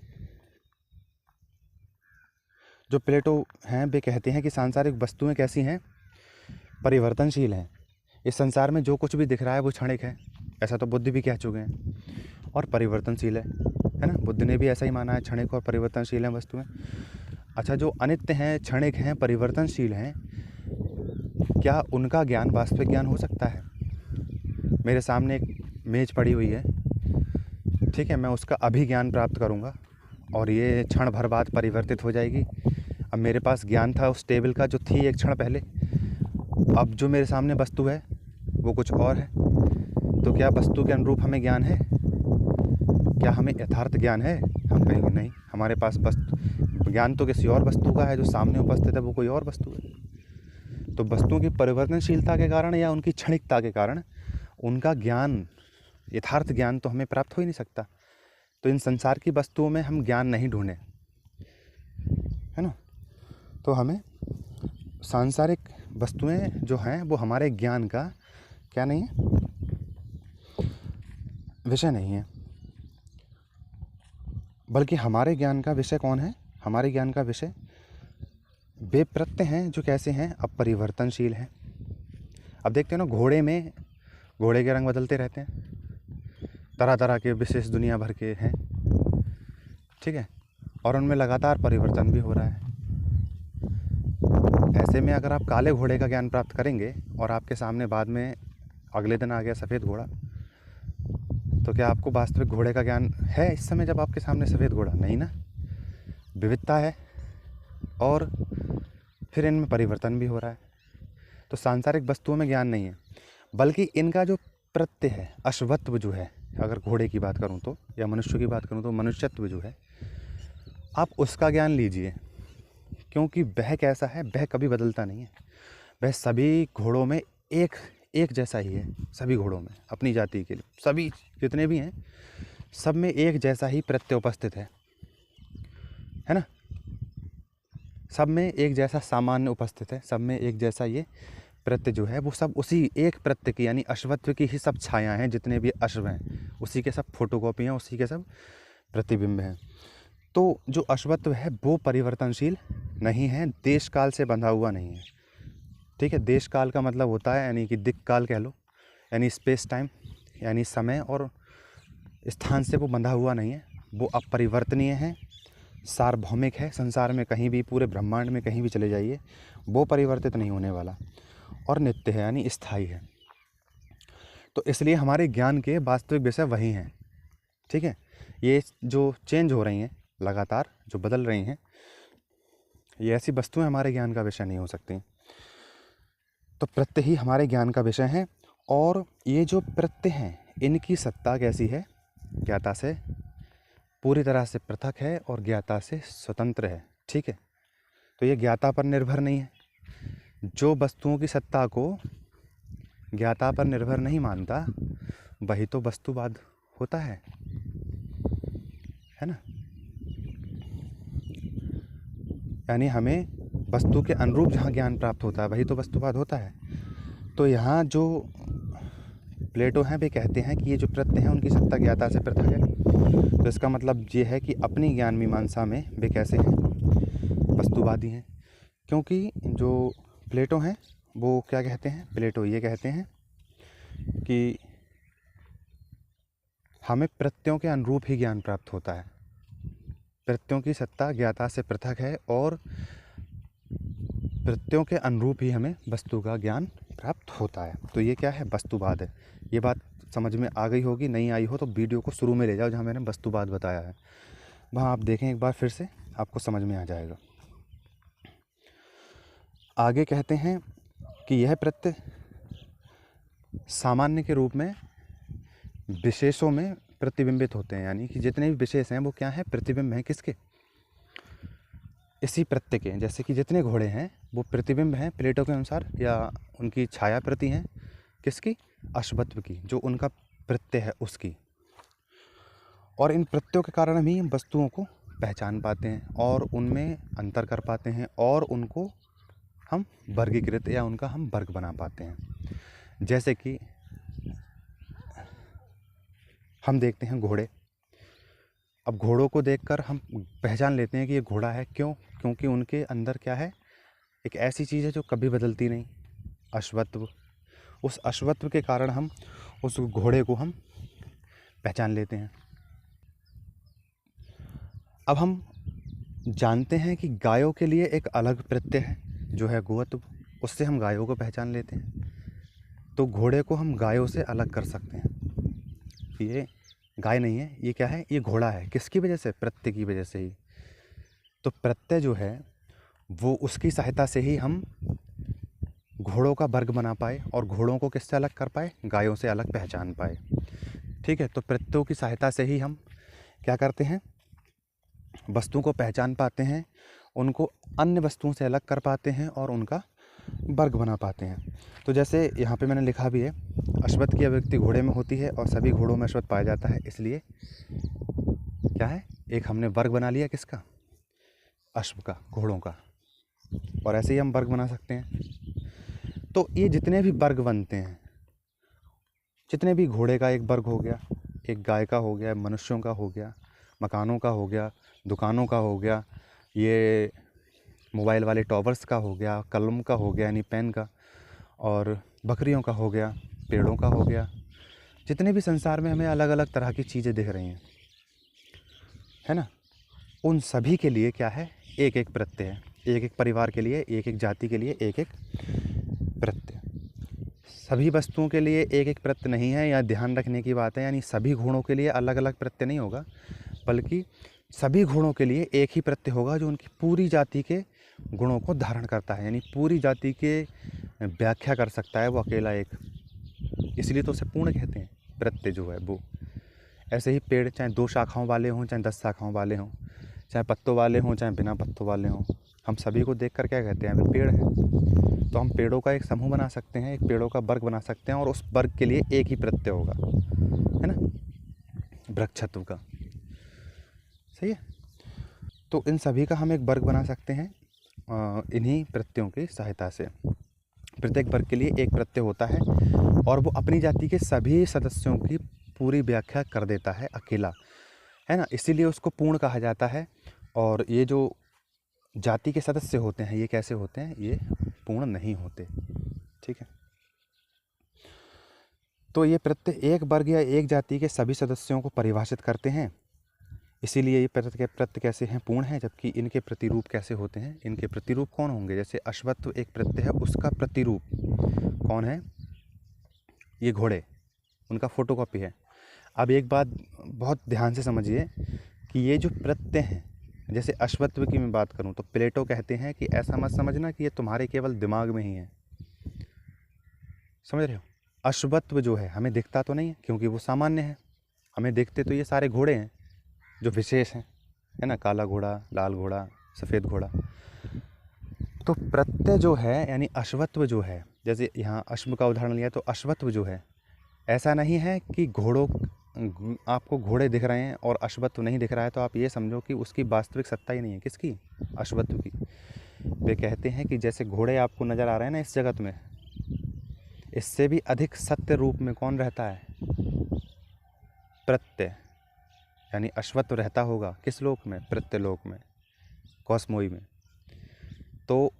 जो प्लेटो हैं वे कहते हैं कि सांसारिक वस्तुएं कैसी हैं, परिवर्तनशील हैं। इस संसार में जो कुछ भी दिख रहा है वो क्षणिक है, ऐसा तो बुद्ध भी कह चुके हैं, और परिवर्तनशील है ना। बुद्ध ने भी ऐसा ही माना है, क्षणिक और परिवर्तनशील हैं वस्तुएं। अच्छा, जो अनित्य हैं, क्षणिक हैं, परिवर्तनशील हैं, क्या उनका ज्ञान वास्तविक ज्ञान हो सकता है। मेरे सामने एक मेज पड़ी हुई है, ठीक है, मैं उसका अभिज्ञान प्राप्त करूंगा और ये क्षण भर बाद परिवर्तित हो जाएगी। अब मेरे पास ज्ञान था उस टेबल का जो थी एक क्षण पहले, अब जो मेरे सामने वस्तु है वो कुछ और है। तो क्या वस्तु के अनुरूप हमें ज्ञान है, क्या हमें यथार्थ ज्ञान है, हम कहेंगे नहीं, हमारे पास वस्तु ज्ञान तो किसी और वस्तु का है, जो सामने उपस्थित है वो कोई और वस्तु है। तो वस्तुओं की परिवर्तनशीलता के कारण या उनकी क्षणिकता के कारण उनका ज्ञान, यथार्थ ज्ञान तो हमें प्राप्त हो ही नहीं सकता। तो इन संसार की वस्तुओं में हम ज्ञान नहीं ढूंढें, है ना। तो हमें सांसारिक वस्तुएं जो हैं वो हमारे ज्ञान का क्या नहीं है, विषय नहीं है, बल्कि हमारे ज्ञान का विषय कौन है, हमारे ज्ञान का विषय वे प्रत्यय हैं जो कैसे हैं, अपरिवर्तनशील हैं। अब देखते हैं ना, घोड़े के रंग बदलते रहते हैं, तरह तरह के विशेष दुनिया भर के हैं, ठीक है, और उनमें लगातार परिवर्तन भी हो रहा है। ऐसे में अगर आप काले घोड़े का ज्ञान प्राप्त करेंगे और आपके सामने बाद में अगले दिन आ गया सफ़ेद घोड़ा, तो क्या आपको वास्तविक घोड़े का ज्ञान है इस समय जब आपके सामने सफ़ेद घोड़ा नहीं ना। विविधता है और फिर इनमें परिवर्तन भी हो रहा है। तो सांसारिक वस्तुओं में ज्ञान नहीं है, बल्कि इनका जो प्रत्यय है, अश्वत्व जो है, अगर घोड़े की बात करूं तो, या मनुष्य की बात करूं तो मनुष्यत्व जो है, आप उसका ज्ञान लीजिए। क्योंकि वह कैसा है, वह कभी बदलता नहीं है, वह सभी घोड़ों में एक जैसा ही है। सभी घोड़ों में, अपनी जाति के लिए सभी जितने भी हैं सब में एक जैसा ही प्रत्यय उपस्थित है ना। सब में एक जैसा सामान्य उपस्थित है, सब में एक जैसा ये प्रत्यय जो है वो सब उसी एक प्रत्यय की यानी अश्वत्व की ही सब छायाएं हैं। जितने भी अश्व हैं उसी के सब फोटोकॉपी हैं, उसी के सब प्रतिबिंब हैं। तो जो अश्वत्व है वो परिवर्तनशील नहीं है, देश काल से बंधा हुआ नहीं है, ठीक है। देश काल का मतलब होता है यानी कि दिक् काल कह लो, यानी स्पेस टाइम, यानी समय और स्थान से वो बंधा हुआ नहीं है। वो अपरिवर्तनीय है, सार्वभौमिक है, संसार में कहीं भी, पूरे ब्रह्मांड में कहीं भी चले जाइए वो परिवर्तित नहीं होने वाला, और नित्य है यानी स्थायी है। तो इसलिए हमारे ज्ञान के वास्तविक विषय वही हैं, ठीक है। ये जो चेंज हो रही हैं लगातार, जो बदल रही हैं, ये ऐसी वस्तुएं हमारे ज्ञान का विषय नहीं हो सकती। तो प्रत्यय ही हमारे ज्ञान का विषय है। और ये जो प्रत्यय हैं इनकी सत्ता कैसी है, ज्ञाता से पूरी तरह से पृथक है और ज्ञाता से स्वतंत्र है, ठीक है। तो ये ज्ञाता पर निर्भर नहीं है। जो वस्तुओं की सत्ता को ज्ञाता पर निर्भर नहीं मानता, वही तो वस्तुवाद होता है ना। यानी हमें वस्तु के अनुरूप जहाँ ज्ञान प्राप्त होता है वही तो वस्तुवाद होता है। तो यहाँ जो प्लेटो हैं वे कहते हैं कि ये जो प्रत्यय हैं उनकी सत्ता ज्ञाता से पृथक है। तो इसका मतलब ये है कि अपनी ज्ञान मीमांसा में वे कैसे हैं, वस्तुवादी हैं। क्योंकि जो प्लेटो हैं वो क्या कहते हैं, प्लेटो ये कहते हैं कि हमें प्रत्ययों के अनुरूप ही ज्ञान प्राप्त होता है, प्रत्ययों की सत्ता ज्ञाता से पृथक है और प्रत्ययों के अनुरूप ही हमें वस्तु का ज्ञान प्राप्त होता है। तो ये क्या है, वस्तुवाद है। ये बात समझ में आ गई होगी, नहीं आई हो तो वीडियो को शुरू में ले जाओ जहाँ मैंने वस्तुवाद बताया है, वहाँ आप देखें एक बार फिर से, आपको समझ में आ जाएगा। आगे कहते हैं कि यह प्रत्यय सामान्य के रूप में विशेषों में प्रतिबिंबित होते हैं। यानी कि जितने भी विशेष हैं वो क्या हैं, प्रतिबिंब हैं किसके, इसी प्रत्यय के। जैसे कि जितने घोड़े हैं वो प्रतिबिंब हैं प्लेटो के अनुसार, या उनकी छाया प्रति हैं किसकी, अश्वत्व की, जो उनका प्रत्यय है उसकी। और इन प्रत्ययों के कारण हम ही वस्तुओं को पहचान पाते हैं और उनमें अंतर कर पाते हैं और उनको हम वर्गीकृत या उनका हम वर्ग बना पाते हैं। जैसे कि हम देखते हैं घोड़े, अब घोड़ों को देखकर हम पहचान लेते हैं कि ये घोड़ा है। क्यों, क्योंकि उनके अंदर क्या है, एक ऐसी चीज़ है जो कभी बदलती नहीं, अश्वत्व। उस अश्वत्व के कारण हम उस घोड़े को हम पहचान लेते हैं। अब हम जानते हैं कि गायों के लिए एक अलग प्रत्यय है जो है गोत्व, उससे हम गायों को पहचान लेते हैं। तो घोड़े को हम गायों से अलग कर सकते हैं, ये गाय नहीं है, ये क्या है, ये घोड़ा है। किसकी वजह से, प्रत्यय की वजह से ही। तो प्रत्यय जो है वो उसकी सहायता से ही हम घोड़ों का वर्ग बना पाए और घोड़ों को किससे अलग कर पाए, गायों से अलग पहचान पाए। ठीक है, तो प्रत्ययों की सहायता से ही हम क्या करते हैं, वस्तुओं को पहचान पाते हैं, उनको अन्य वस्तुओं से अलग कर पाते हैं और उनका वर्ग बना पाते हैं। तो जैसे यहाँ पे मैंने लिखा भी है, अश्वत्थ की अभिव्यक्ति घोड़े में होती है और सभी घोड़ों में अश्वत्थ पाया जाता है, इसलिए क्या है, एक हमने वर्ग बना लिया किसका, अश्व का, घोड़ों का। और ऐसे ही हम वर्ग बना सकते हैं। तो ये जितने भी वर्ग बनते हैं, जितने भी, घोड़े का एक वर्ग हो गया, एक गाय का हो गया, मनुष्यों का हो गया, मकानों का हो गया, दुकानों का हो गया, ये मोबाइल वाले टॉवर्स का हो गया, कलम का हो गया यानी पेन का, और बकरियों का हो गया, पेड़ों का हो गया। जितने भी संसार में हमें अलग अलग तरह की चीज़ें दिख रही हैं, है ना, उन सभी के लिए क्या है, एक एक प्रत्यय है। एक एक परिवार के लिए, एक एक जाति के लिए एक एक प्रत्यय। सभी वस्तुओं के लिए एक एक प्रत्यय नहीं है, या ध्यान रखने की बात है। यानी सभी घोड़ों के लिए अलग अलग प्रत्यय नहीं होगा, बल्कि सभी घोड़ों के लिए एक ही प्रत्यय होगा जो उनकी पूरी जाति के गुणों को धारण करता है। यानी पूरी जाति के व्याख्या कर सकता है वो अकेला एक, इसलिए तो उसे पूर्ण कहते हैं प्रत्यय जो है वो। ऐसे ही पेड़ चाहे 2 शाखाओं वाले हों, चाहे 10 शाखाओं वाले हों, चाहे पत्तों वाले हों, चाहे बिना पत्तों वाले हों, हम सभी को देखकर क्या कहते हैं, वे पेड़ है। तो हम पेड़ों का एक समूह बना सकते हैं, एक पेड़ों का वर्ग बना सकते हैं, और उस वर्ग के लिए एक ही प्रत्यय होगा, है ना, वृक्षत्व का। सही है। तो इन सभी का हम एक वर्ग बना सकते हैं इन्हीं प्रत्ययों की सहायता से। प्रत्येक वर्ग के लिए एक प्रत्यय होता है और वो अपनी जाति के सभी सदस्यों की पूरी व्याख्या कर देता है अकेला, है ना, इसीलिए उसको पूर्ण कहा जाता है। और ये जो जाति के सदस्य होते हैं ये कैसे होते हैं, ये पूर्ण नहीं होते। ठीक है, तो ये प्रत्यय एक वर्ग या एक जाति के सभी सदस्यों को परिभाषित करते हैं, इसीलिए ये प्रत्यय कैसे हैं, पूर्ण हैं। जबकि इनके प्रतिरूप कैसे होते हैं, इनके प्रतिरूप कौन होंगे, जैसे अश्वत्थ एक प्रत्यय है, उसका प्रतिरूप कौन है, ये घोड़े, उनका फोटोकॉपी है। अब एक बात बहुत ध्यान से समझिए कि ये जो प्रत्यय हैं, जैसे अश्वत्व की मैं बात करूं तो प्लेटो कहते हैं कि ऐसा मत समझना कि ये तुम्हारे केवल दिमाग में ही है, समझ रहे हो। अश्वत्व जो है हमें दिखता तो नहीं है क्योंकि वो सामान्य है, हमें दिखते तो ये सारे घोड़े हैं जो विशेष हैं, है ना, काला घोड़ा, लाल घोड़ा, सफ़ेद घोड़ा। तो प्रत्यय जो है यानी अश्वत्व जो है जैसे यहाँ अश्व का उदाहरण लिया तो अश्वत्व जो है, ऐसा नहीं है कि आपको घोड़े दिख रहे हैं और अश्वत्व नहीं दिख रहा है तो आप ये समझो कि उसकी वास्तविक सत्ता ही नहीं है। किसकी? अश्वत्व की। वे कहते हैं कि जैसे घोड़े आपको नज़र आ रहे हैं ना इस जगत में, इससे भी अधिक सत्य रूप में कौन रहता है? प्रत्यय, यानी अश्वत्व रहता होगा। किस लोक में? प्रत्यय लोक में, कॉस्मोई में। तो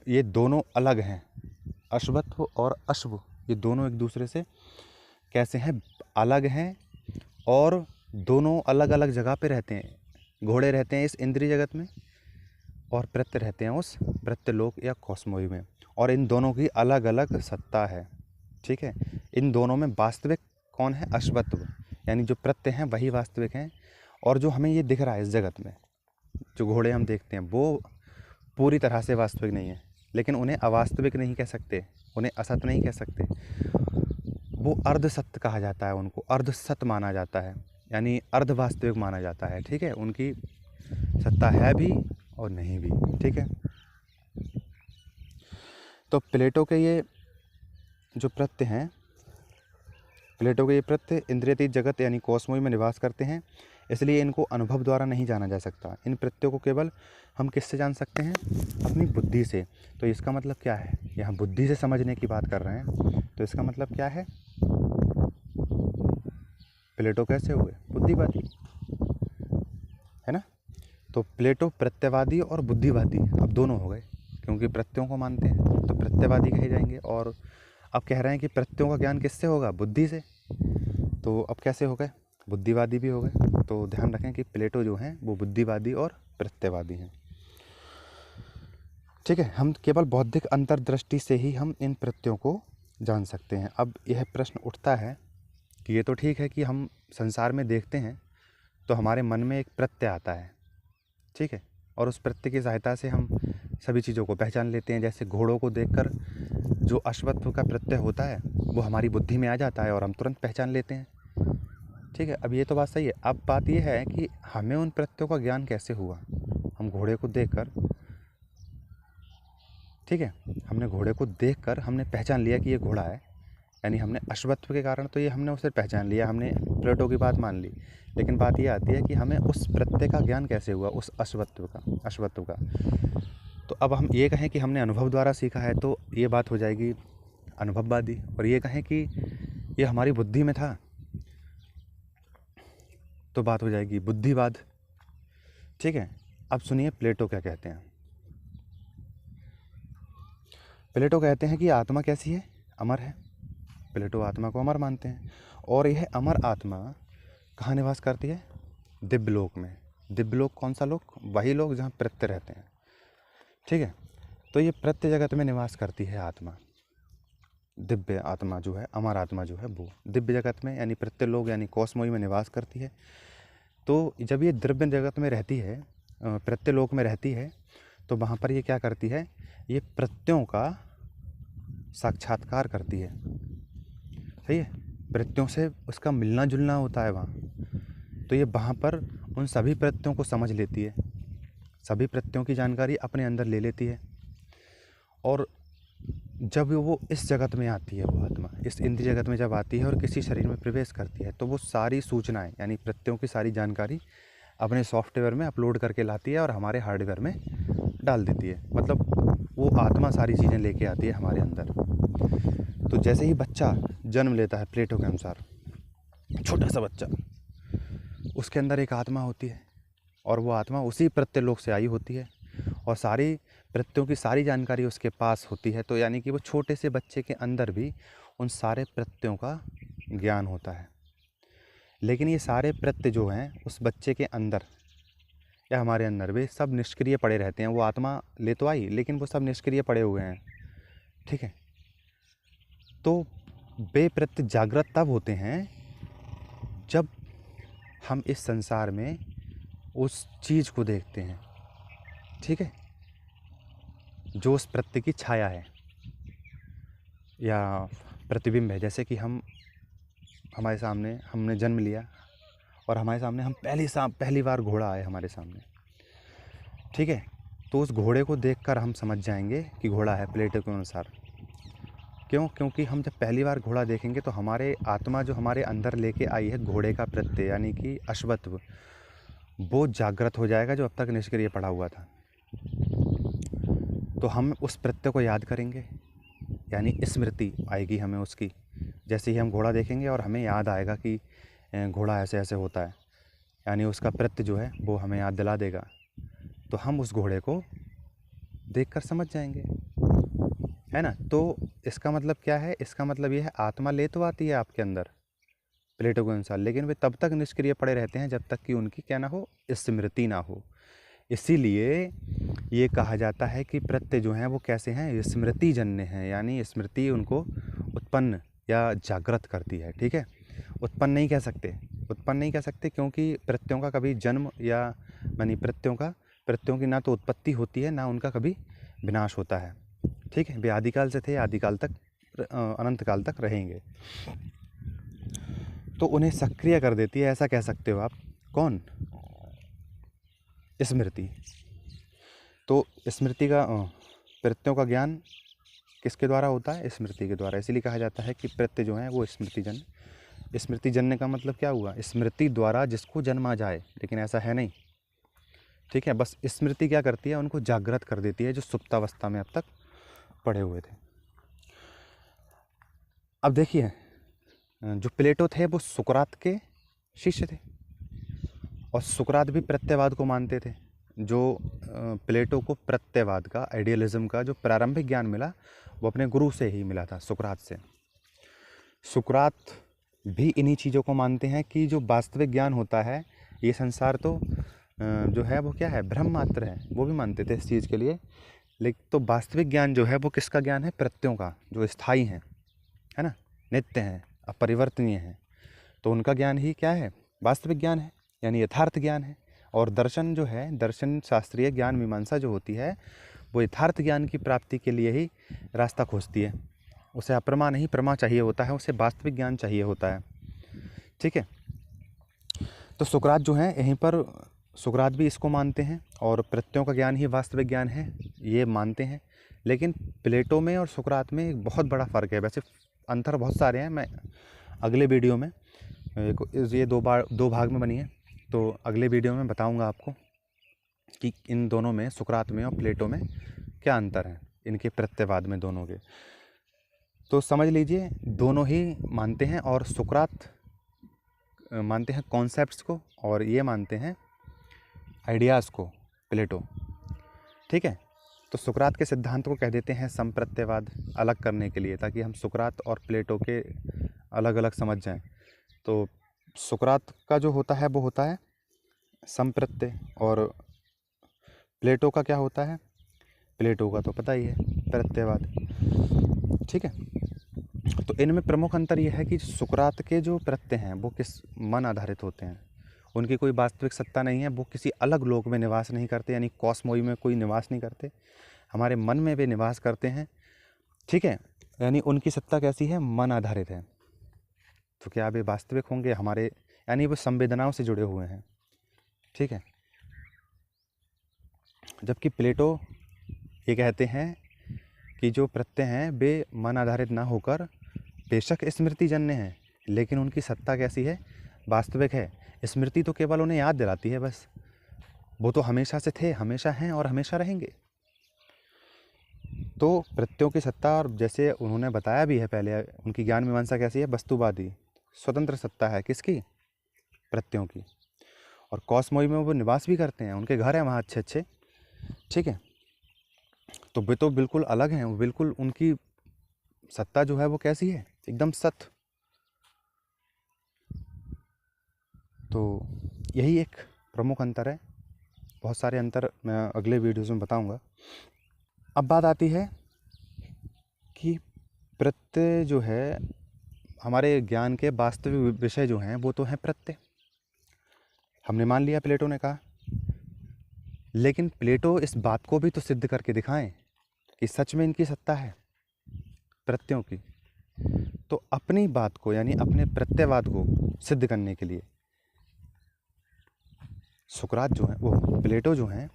ये दोनों अलग हैं, अश्वत्व और अश्व, ये दोनों एक दूसरे से कैसे हैं? अलग हैं, और दोनों अलग अलग जगह पे रहते हैं। घोड़े रहते हैं इस इंद्रिय जगत में और प्रत्यय रहते हैं उस प्रत्यलोक या कॉस्मोई में, और इन दोनों की अलग अलग सत्ता है। ठीक है, इन दोनों में वास्तविक कौन है? अश्वत्व, यानी जो प्रत्यय हैं वही वास्तविक हैं, और जो हमें ये दिख रहा है इस जगत में, जो घोड़े हम देखते हैं वो पूरी तरह से वास्तविक नहीं है। लेकिन उन्हें अवास्तविक नहीं कह सकते, उन्हें असत्य नहीं कह सकते, वो अर्ध सत्य कहा जाता है, उनको अर्ध सत्य माना जाता है, यानी अर्ध वास्तविक माना जाता है। ठीक है, उनकी सत्ता है भी और नहीं भी। ठीक है, तो प्लेटो के ये जो प्रत्यय हैं, प्लेटो के ये प्रत्यय इंद्रियातीत जगत यानी कॉस्मोई में निवास करते हैं, इसलिए इनको अनुभव द्वारा नहीं जाना जा सकता। इन प्रत्ययों को केवल हम किससे जान सकते हैं? अपनी बुद्धि से। तो इसका मतलब क्या है? यहाँ बुद्धि से समझने की बात कर रहे हैं, तो इसका मतलब क्या है? प्लेटो कैसे हुए? बुद्धिवादी, है ना। तो प्लेटो प्रत्ययवादी और बुद्धिवादी अब दोनों हो गए, क्योंकि प्रत्ययों को मानते हैं तो प्रत्ययवादी कहे जाएंगे, और अब कह रहे हैं कि प्रत्ययों का ज्ञान किससे होगा? बुद्धि से। तो अब कैसे हो गए? बुद्धिवादी भी हो गए। तो ध्यान रखें कि प्लेटो जो हैं वो बुद्धिवादी और प्रत्ययवादी हैं। ठीक है, हम केवल बौद्धिक अंतर्दृष्टि से ही हम इन प्रत्ययों को जान सकते हैं। अब यह प्रश्न उठता है कि ये तो ठीक है कि हम संसार में देखते हैं तो हमारे मन में एक प्रत्यय आता है, ठीक है, और उस प्रत्यय की सहायता से हम सभी चीज़ों को पहचान लेते हैं। जैसे घोड़ों को देखकर जो अश्वत्व का प्रत्यय होता है वो हमारी बुद्धि में आ जाता है और हम तुरंत पहचान लेते हैं। ठीक है, अब ये तो बात सही है। अब बात ये है कि हमें उन प्रत्ययों का ज्ञान कैसे हुआ? हम घोड़े को देखकर, ठीक है, हमने घोड़े को देखकर हमने पहचान लिया कि ये घोड़ा है, यानी हमने अश्वत्व के कारण तो ये हमने उसे पहचान लिया, हमने प्लेटो की बात मान ली। लेकिन बात ये आती है कि हमें उस प्रत्यय का ज्ञान कैसे हुआ, उस अश्वत्व का। तो अब हम ये कहें कि हमने अनुभव द्वारा सीखा है तो ये बात हो जाएगी अनुभववादी, और ये कहें कि ये हमारी बुद्धि में था तो बात हो जाएगी बुद्धिवाद। ठीक है, अब सुनिए प्लेटो क्या कहते हैं। प्लेटो कहते हैं कि आत्मा कैसी है? अमर है। प्लेटो आत्मा को अमर मानते हैं, और यह अमर आत्मा कहाँ निवास करती है? दिव्यलोक में। दिव्यलोक कौन सा लोक? वही लोक जहाँ प्रत्यय रहते हैं। ठीक है, तो ये प्रत्यय जगत में निवास करती है आत्मा। दिव्य आत्मा जो है, अमर आत्मा जो है, वो दिव्य जगत में यानी प्रत्यय लोक यानी कॉस्मोई में निवास करती है। तो जब ये दिव्य जगत में रहती है, प्रत्यय लोक में रहती है, तो वहाँ पर ये क्या करती है? ये प्रत्ययों का साक्षात्कार करती है। सही है, प्रत्ययों से उसका मिलना जुलना होता है वहाँ। तो ये वहाँ पर उन सभी प्रत्ययों को समझ लेती है, सभी प्रत्ययों की जानकारी अपने अंदर ले लेती है। और जब वो इस जगत में आती है, वो आत्मा इस इंद्रिय जगत में जब आती है और किसी शरीर में प्रवेश करती है, तो वो सारी सूचनाएं यानी प्रत्ययों की सारी जानकारी अपने सॉफ्टवेयर में अपलोड करके लाती है और हमारे हार्डवेयर में डाल देती है। मतलब वो आत्मा सारी चीज़ें लेके आती है हमारे अंदर। तो जैसे ही बच्चा जन्म लेता है, प्लेटो के अनुसार छोटा सा बच्चा, उसके अंदर एक आत्मा होती है, और वो आत्मा उसी प्रत्यलोक से आई होती है, और सारी प्रत्ययों की सारी जानकारी उसके पास होती है। तो यानी कि वो छोटे से बच्चे के अंदर भी उन सारे प्रत्ययों का ज्ञान होता है। लेकिन ये सारे प्रत्यय जो हैं उस बच्चे के अंदर या हमारे अंदर वे सब निष्क्रिय पड़े रहते हैं। वो आत्मा ले तो आई, लेकिन वो सब निष्क्रिय पड़े हुए हैं। ठीक है, तो वे प्रत्यय जागृत तब होते हैं जब हम इस संसार में उस चीज़ को देखते हैं, ठीक है, जो उस प्रत्यय की छाया है या प्रतिबिंब है। जैसे कि हमारे सामने हमने जन्म लिया और हमारे सामने हम पहली बार घोड़ा आए हमारे सामने, ठीक है, तो उस घोड़े को देखकर हम समझ जाएंगे कि घोड़ा है प्लेटो के अनुसार। क्यों? क्योंकि हम जब पहली बार घोड़ा देखेंगे तो हमारे आत्मा जो हमारे अंदर लेके आई है घोड़े का प्रत्यय यानी कि अश्वत्व, वो जागृत हो जाएगा जो अब तक निष्क्रिय पड़ा हुआ था। तो हम उस प्रत्यय को याद करेंगे, यानी स्मृति आएगी हमें उसकी। जैसे ही हम घोड़ा देखेंगे और हमें याद आएगा कि घोड़ा ऐसे ऐसे होता है, यानी उसका प्रत्यय जो है वो हमें याद दिला देगा, तो हम उस घोड़े को देखकर समझ जाएंगे, है ना। तो इसका मतलब क्या है? इसका मतलब ये है आत्मा ले तो आती है आपके अंदर प्लेटो के अनुसार, लेकिन वे तब तक निष्क्रिय पड़े रहते हैं जब तक कि उनकी क्या ना हो, स्मृति ना हो। इसीलिए ये कहा जाता है कि प्रत्यय जो हैं वो कैसे हैं? स्मृति जन्य हैं, यानी स्मृति उनको उत्पन्न या जागृत करती है। ठीक है, उत्पन्न नहीं कह सकते क्योंकि प्रत्ययों का कभी जन्म या यानी प्रत्ययों की ना तो उत्पत्ति होती है ना उनका कभी विनाश होता है। ठीक है, वे आदिकाल से थे, आदिकाल तक अनंत काल तक रहेंगे। तो उन्हें सक्रिय कर देती है, ऐसा कह सकते हो आप। कौन? स्मृति। तो स्मृति का प्रत्ययों का ज्ञान किसके द्वारा होता है? स्मृति के द्वारा। इसीलिए कहा जाता है कि प्रत्यय जो है वो स्मृतिजन्य। स्मृतिजन्य का मतलब क्या हुआ? स्मृति द्वारा जिसको जन्म आ जाए, लेकिन ऐसा है नहीं। ठीक है, बस स्मृति क्या करती है? उनको जागृत कर देती है जो सुप्तावस्था में अब तक पड़े हुए थे। अब देखिए, जो प्लेटो थे वो सुकरात के शिष्य थे, और सुकरात भी प्रत्ययवाद को मानते थे। जो प्लेटो को प्रत्ययवाद का, आइडियलिज्म का जो प्रारंभिक ज्ञान मिला वो अपने गुरु से ही मिला था, सुकरात से। सुकरात भी इन्हीं चीज़ों को मानते हैं कि जो वास्तविक ज्ञान होता है, ये संसार तो जो है वो क्या है? भ्रम मात्र है। वो भी मानते थे इस चीज़ के लिए। लेकिन तो वास्तविक ज्ञान जो है वो किसका ज्ञान है? प्रत्ययों का, जो स्थायी हैं, है ना, नित्य हैं, अपरिवर्तनीय हैं। तो उनका ज्ञान ही क्या है? वास्तविक ज्ञान है, यानी यथार्थ ज्ञान है। और दर्शन जो है, दर्शन शास्त्रीय ज्ञान मीमांसा जो होती है, वो यथार्थ ज्ञान की प्राप्ति के लिए ही रास्ता खोजती है। उसे अप्रमा नहीं प्रमा चाहिए होता है, उसे वास्तविक ज्ञान चाहिए होता है। ठीक है, तो सुकरात जो है, यहीं पर सुकरात भी इसको मानते हैं और प्रत्ययों का ज्ञान ही वास्तविक ज्ञान है, ये मानते हैं। लेकिन प्लेटो में और सुकरात में एक बहुत बड़ा फ़र्क है। वैसे अंतर बहुत सारे हैं, मैं अगले वीडियो में, ये दो भाग में बनी है, तो अगले वीडियो में बताऊंगा आपको कि इन दोनों में, सुकरात में और प्लेटो में क्या अंतर है, इनके प्रत्ययवाद में दोनों के। तो समझ लीजिए, दोनों ही मानते हैं, और सुकरात मानते हैं कॉन्सेप्ट्स को और ये मानते हैं आइडियाज़ को, प्लेटो। ठीक है, तो सुकरात के सिद्धांत को कह देते हैं संप्रत्ययवाद, अलग करने के लिए, ताकि हम सुकरात और प्लेटो के अलग अलग समझ जाएं। तो सुकरात का जो होता है वो होता है संप्रत्यय, और प्लेटो का क्या होता है? प्लेटो का तो पता ही है, प्रत्ययवाद। ठीक है, तो इनमें प्रमुख अंतर यह है कि सुकरात के जो प्रत्यय हैं वो किस मन आधारित होते हैं, उनकी कोई वास्तविक सत्ता नहीं है, वो किसी अलग लोक में निवास नहीं करते, यानी कॉस्मोई में कोई निवास नहीं करते, हमारे मन में वे निवास करते हैं। ठीक है, यानी उनकी सत्ता कैसी है? मन आधारित है। तो क्या वे वास्तविक होंगे हमारे, यानी वो संवेदनाओं से जुड़े हुए हैं। ठीक है, जबकि प्लेटो ये कहते हैं कि जो प्रत्यय हैं वे मन आधारित ना होकर बेशक स्मृतिजन्य हैं, लेकिन उनकी सत्ता कैसी है? वास्तविक है। स्मृति तो केवल उन्हें याद दिलाती है बस, वो तो हमेशा से थे, हमेशा हैं और हमेशा रहेंगे। तो प्रत्ययों की सत्ता, और जैसे उन्होंने बताया भी है पहले, उनकी ज्ञान मीमांसा कैसी है? वस्तुवादी, स्वतंत्र सत्ता है। किसकी? प्रत्ययों की। और कॉस्मोई में वो निवास भी करते हैं, उनके घर हैं वहाँ अच्छे अच्छे। ठीक है, तो वे तो बिल्कुल अलग हैं, वो बिल्कुल, उनकी सत्ता जो है वो कैसी है? एकदम सत्य। तो यही एक प्रमुख अंतर है, बहुत सारे अंतर मैं अगले वीडियोज़ में बताऊंगा। अब बात आती है कि प्रत्यय जो है, हमारे ज्ञान के वास्तविक विषय जो हैं वो तो हैं प्रत्यय। हमने मान लिया, प्लेटो ने कहा, लेकिन प्लेटो इस बात को भी तो सिद्ध करके दिखाएं कि सच में इनकी सत्ता है प्रत्ययों की। तो अपनी बात को, यानी अपने प्रत्ययवाद को सिद्ध करने के लिए सुकरात जो है, वो प्लेटो जो हैं,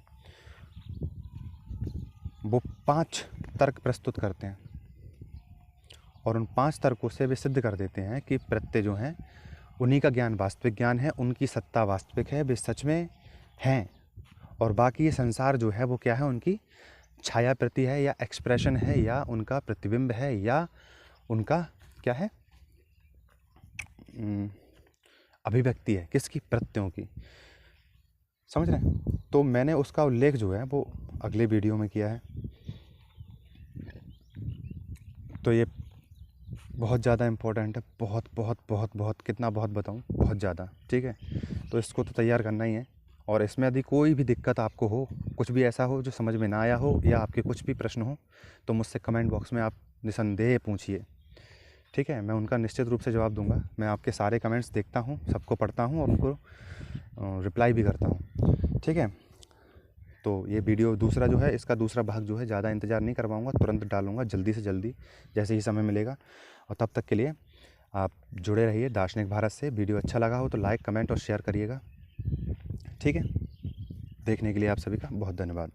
वो 5 तर्क प्रस्तुत करते हैं, और उन 5 तर्कों से वे सिद्ध कर देते हैं कि प्रत्यय जो हैं उन्हीं का ज्ञान वास्तविक ज्ञान है, उनकी सत्ता वास्तविक है, वे सच में हैं, और बाकी ये संसार जो है वो क्या है, उनकी छाया प्रति है या एक्सप्रेशन है या उनका प्रतिबिंब है या उनका क्या है, अभिव्यक्ति है। किसकी? प्रत्ययों की। समझ रहे हैं? तो मैंने उसका उल्लेख जो है वो अगले वीडियो में किया है। तो ये बहुत ज़्यादा इम्पोर्टेंट है, बहुत बहुत बहुत बहुत, कितना बहुत बताऊँ, बहुत ज़्यादा। ठीक है, तो इसको तो तैयार करना ही है। और इसमें यदि कोई भी दिक्कत आपको हो, कुछ भी ऐसा हो जो समझ में ना आया हो या आपके कुछ भी प्रश्न हो, तो मुझसे कमेंट बॉक्स में आप निसंदेह पूछिए। ठीक है, मैं उनका निश्चित रूप से जवाब दूंगा। मैं आपके सारे कमेंट्स देखता हूँ, सबको पढ़ता हूँ और उनको रिप्लाई भी करता हूँ। ठीक है, तो ये वीडियो दूसरा जो है, इसका दूसरा भाग जो है ज़्यादा इंतज़ार नहीं करवाऊँगा, तुरंत डालूँगा जल्दी से जल्दी जैसे ही समय मिलेगा। और तब तक के लिए आप जुड़े रहिए दार्शनिक भारत से। वीडियो अच्छा लगा हो तो लाइक, कमेंट और शेयर करिएगा। ठीक है, देखने के लिए आप सभी का बहुत धन्यवाद।